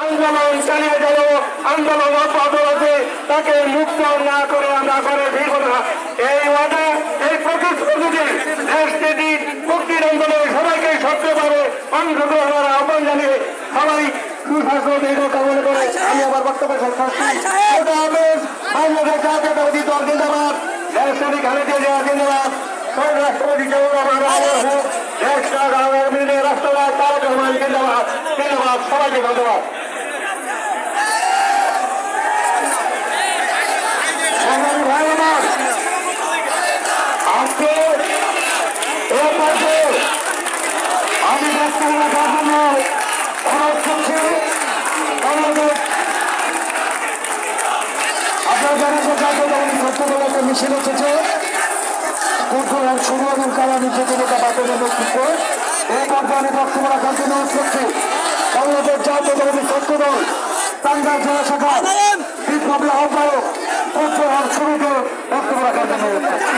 আন্দোলন চালিয়ে যাব, আন্দোলন অব্যাহত আছে, তাকে মুক্ত না করে আমরা ঘরে ফিরব না। এই ওয়াদা, এই প্রতিশ্রুতি দেশটি মুক্তির আন্দোলনে সবাইকে সক্রিয়ভাবে অংশগ্রহণের আহ্বান জানিয়ে সবাই সুস্বাস্থ্য দীর্ঘ কামনা করে আমি আবার বক্তব্য শেষ করছি। বাংলাদেশ জাতীয়তাবাদী দল জিন্দাবাদ, দেশটি খালেদা জিয়া জিন্দাবাদ, রাষ্ট্রপতি রাষ্ট্রবাদ তারেক রহমান জিন্দাবাদ জিন্দাবাদ। সবাইকে ধন্যবাদ। আজকে আমি বক্তব্য রাখার জন্য অনুরোধ করছি। আপনার জানেন যে জাতীয়তাবাদী ছাত্রদল একটা মিছিল এসেছে শুরু এবং কালা নির্যাতনতা বাতিলের নেতৃত্বে। এই পর্যায়ে আমি বক্তব্য রাখার জন্য অনুরোধ করছি বাংলাদেশ জাতীয়তাবাদী ছাত্রদল টাঙ্গাইল জেলা শাখা বিপ্লবী আহ্বায়ক প্রত্যেক শুরুতে বক্তব্য রাখার জন্য অনুরোধ করছি।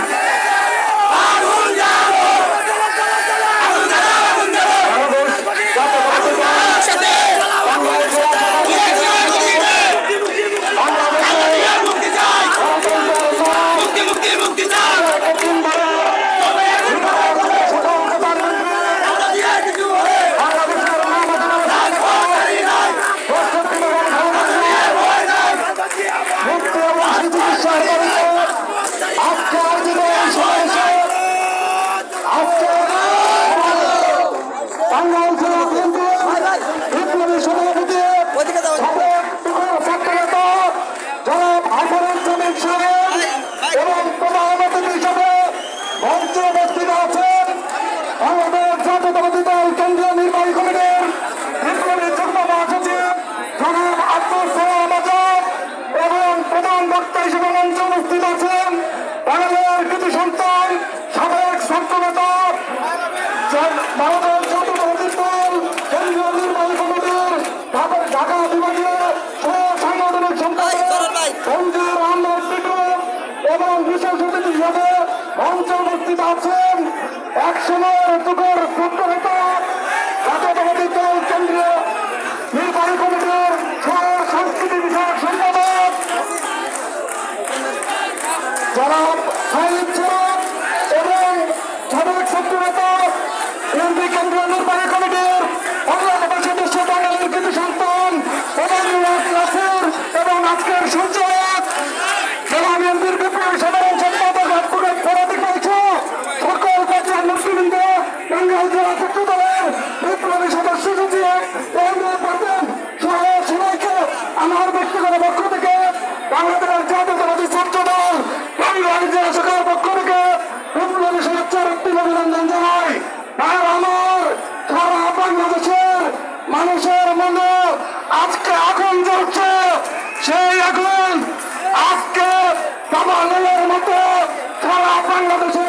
একসময়ের যুগের সূত্রনেতা জাতীয়তাবাদী দল কেন্দ্রীয় নির্বাহী কমিটির সংস্কৃতি বিষয়ক সম্পাদক জনাব সাইদ চৌধুরী এবং সাবেক সূত্রনেতা বিএনপি কেন্দ্রীয় নির্বাহী কমিটির অন্যতম সদস্য বাঙালির কৃতি সন্তান নাসির এবং আজকের সূচক জেলা বিএনপির বিপ্লবী সাধারণ সম্পাদক অ্যাডভোকেট ফরাদি করেছে সকল পর্যায়ের নেতৃবৃন্দ টাঙ্গাইল জেলা ছাত্র দলের বিপ্লবী সদস্য সচিব সহ সবাইকে আমার ব্যক্তিগত পক্ষ থেকে বাংলাদেশের জাতীয়তাবাদী ছাত্র দল টাঙ্গাইল জেলা শাখার পক্ষ থেকে বিপ্লবী শুভেচ্ছার একটি অভিনন্দন জানাই। আর আমার সারা বাংলাদেশের মানুষের মনে আজকে আগুন জ্বলছে, সেই আগুন আজকে দাবানলের মতো সারা বাংলাদেশে